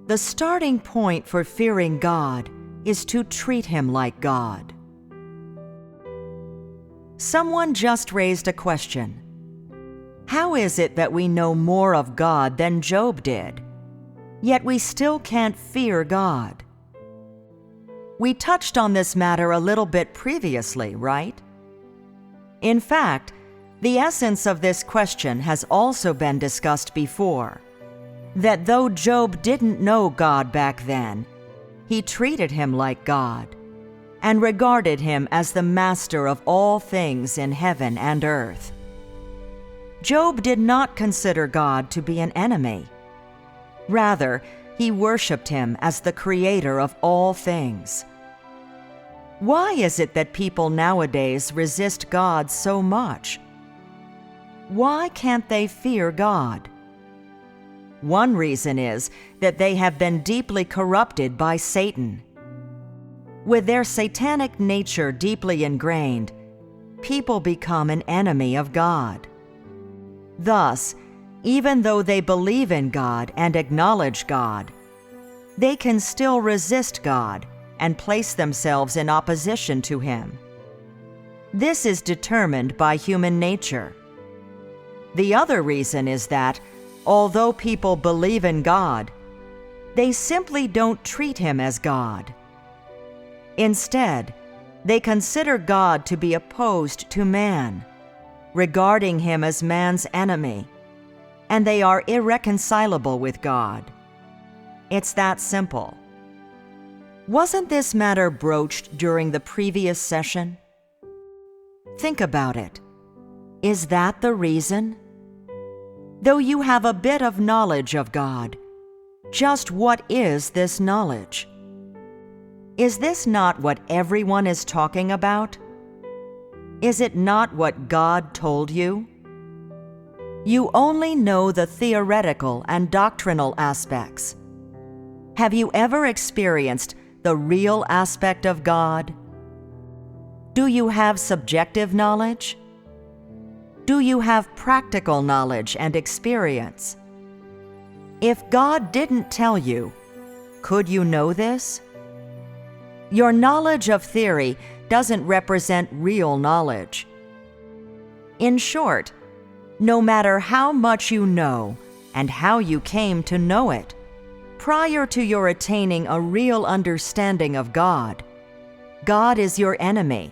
The starting point for fearing God is to treat Him like God. Someone just raised a question. How is it that we know more of God than Job did, yet we still can't fear God? We touched on this matter a little bit previously, right? In fact, the essence of this question has also been discussed before, that though Job didn't know God back then, he treated Him like God and regarded Him as the master of all things in heaven and earth. Job did not consider God to be an enemy. Rather, he worshipped Him as the creator of all things. Why is it that people nowadays resist God so much? Why can't they fear God? One reason is that they have been deeply corrupted by Satan. With their satanic nature deeply ingrained, people become an enemy of God. Thus, even though they believe in God and acknowledge God, they can still resist God and place themselves in opposition to Him. This is determined by human nature. The other reason is that, although people believe in God, they simply don't treat Him as God. Instead, they consider God to be opposed to man, regarding Him as man's enemy, and they are irreconcilable with God. It's that simple. Wasn't this matter broached during the previous session? Think about it. Is that the reason? Though you have a bit of knowledge of God, just what is this knowledge? Is this not what everyone is talking about? Is it not what God told you? You only know the theoretical and doctrinal aspects. Have you ever experienced the real aspect of God? Do you have subjective knowledge? Do you have practical knowledge and experience? If God didn't tell you, could you know this? Your knowledge of theory doesn't represent real knowledge. In short, no matter how much you know and how you came to know it, prior to your attaining a real understanding of God, God is your enemy.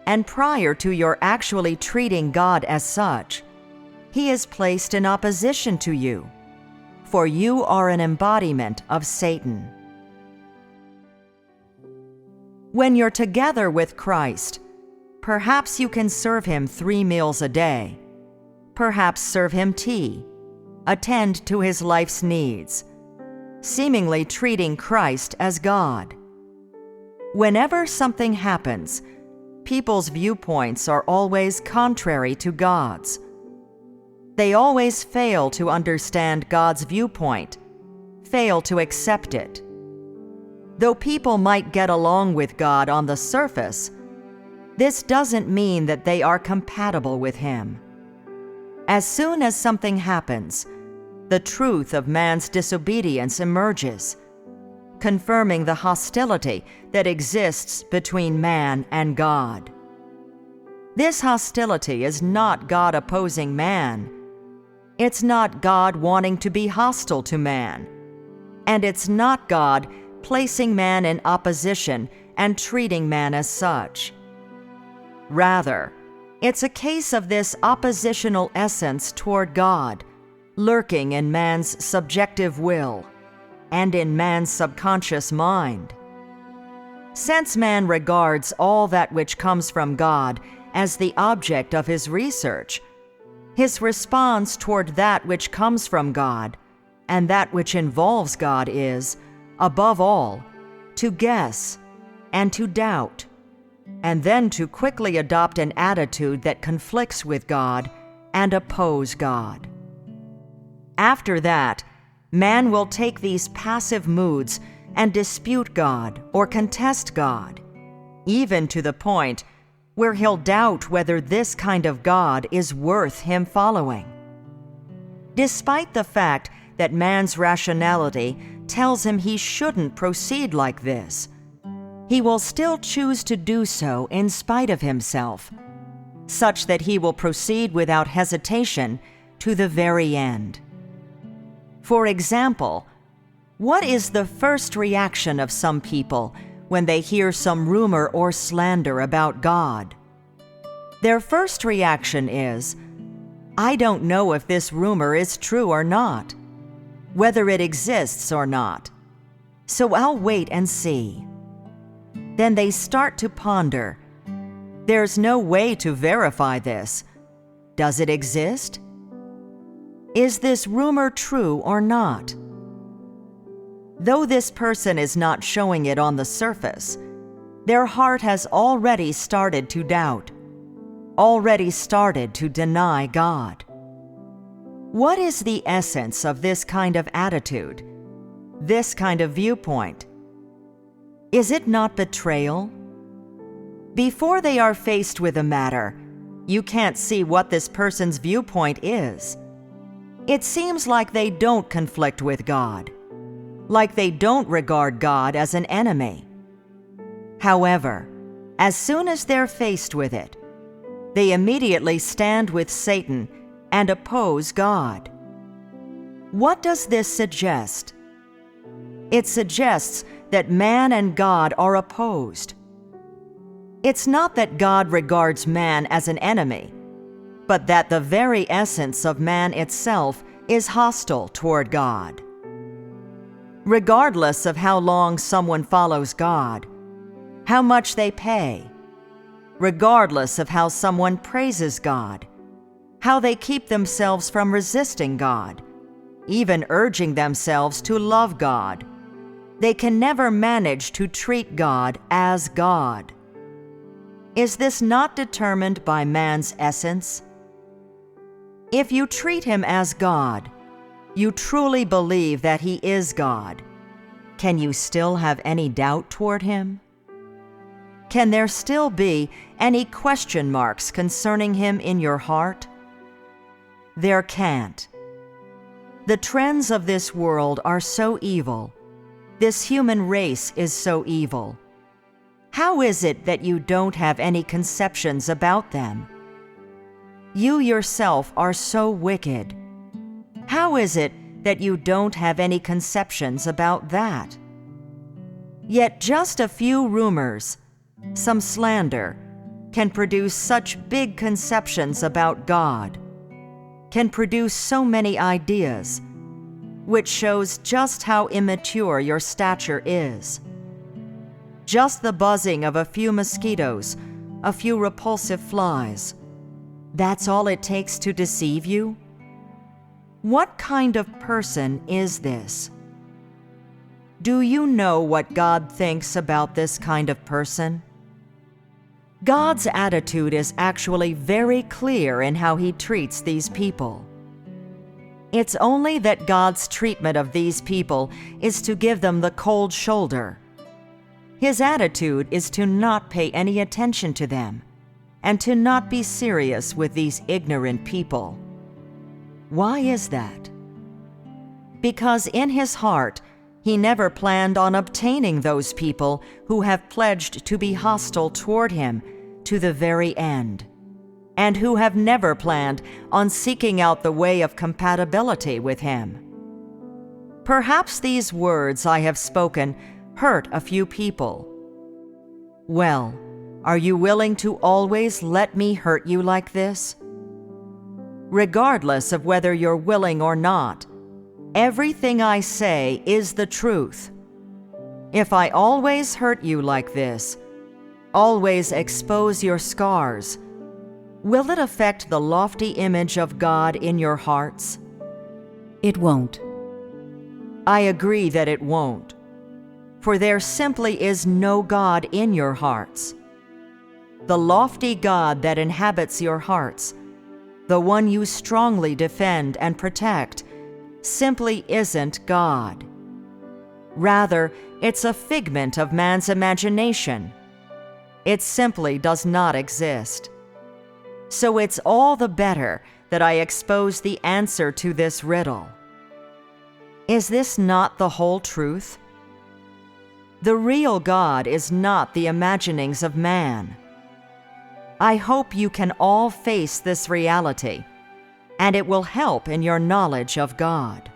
And prior to your actually treating God as such, He is placed in opposition to you, for you are an embodiment of Satan. When you're together with Christ, perhaps you can serve Him 3 meals a day, perhaps serve Him tea, attend to His life's needs, seemingly treating Christ as God. Whenever something happens, people's viewpoints are always contrary to God's. They always fail to understand God's viewpoint, fail to accept it. Though people might get along with God on the surface, this doesn't mean that they are compatible with Him. As soon as something happens, the truth of man's disobedience emerges, confirming the hostility that exists between man and God. This hostility is not God opposing man. It's not God wanting to be hostile to man. And it's not God placing man in opposition and treating man as such. Rather, it's a case of this oppositional essence toward God lurking in man's subjective will and in man's subconscious mind. Since man regards all that which comes from God as the object of his research, his response toward that which comes from God and that which involves God is, above all, to guess and to doubt, and then to quickly adopt an attitude that conflicts with God and oppose God. After that, man will take these passive moods and dispute God or contest God, even to the point where he'll doubt whether this kind of God is worth him following. Despite the fact that man's rationality tells him he shouldn't proceed like this, he will still choose to do so in spite of himself, such that he will proceed without hesitation to the very end. For example, what is the first reaction of some people when they hear some rumor or slander about God? Their first reaction is, "I don't know if this rumor is true or not, whether it exists or not, so I'll wait and see." Then they start to ponder, "There's no way to verify this. Does it exist? Is this rumor true or not?" Though this person is not showing it on the surface, their heart has already started to doubt, already started to deny God. What is the essence of this kind of attitude, this kind of viewpoint? Is it not betrayal? Before they are faced with a matter, you can't see what this person's viewpoint is. It seems like they don't conflict with God, like they don't regard God as an enemy. However, as soon as they're faced with it, they immediately stand with Satan and oppose God. What does this suggest? It suggests that man and God are opposed. It's not that God regards man as an enemy, but that the very essence of man itself is hostile toward God. Regardless of how long someone follows God, how much they pay, regardless of how someone praises God, how they keep themselves from resisting God, even urging themselves to love God, they can never manage to treat God as God. Is this not determined by man's essence? If you treat him as God, you truly believe that he is God, can you still have any doubt toward him? Can there still be any question marks concerning him in your heart? There can't. The trends of this world are so evil. This human race is so evil. How is it that you don't have any conceptions about them? You yourself are so wicked. How is it that you don't have any conceptions about that? Yet just a few rumors, some slander, can produce such big conceptions about God, can produce so many ideas, which shows just how immature your stature is. Just the buzzing of a few mosquitoes, a few repulsive flies, that's all it takes to deceive you? What kind of person is this? Do you know what God thinks about this kind of person? God's attitude is actually very clear in how he treats these people. It's only that God's treatment of these people is to give them the cold shoulder. His attitude is to not pay any attention to them and to not be serious with these ignorant people. Why is that? Because in his heart, he never planned on obtaining those people who have pledged to be hostile toward him to the very end, and who have never planned on seeking out the way of compatibility with him. Perhaps these words I have spoken hurt a few people. Well, are you willing to always let me hurt you like this? Regardless of whether you're willing or not, everything I say is the truth. If I always hurt you like this, always expose your scars, will it affect the lofty image of God in your hearts? It won't. I agree that it won't, for there simply is no God in your hearts. The lofty God that inhabits your hearts, the one you strongly defend and protect, simply isn't God. Rather, it's a figment of man's imagination. It simply does not exist. So it's all the better that I expose the answer to this riddle. Is this not the whole truth? The real God is not the imaginings of man. I hope you can all face this reality, and it will help in your knowledge of God.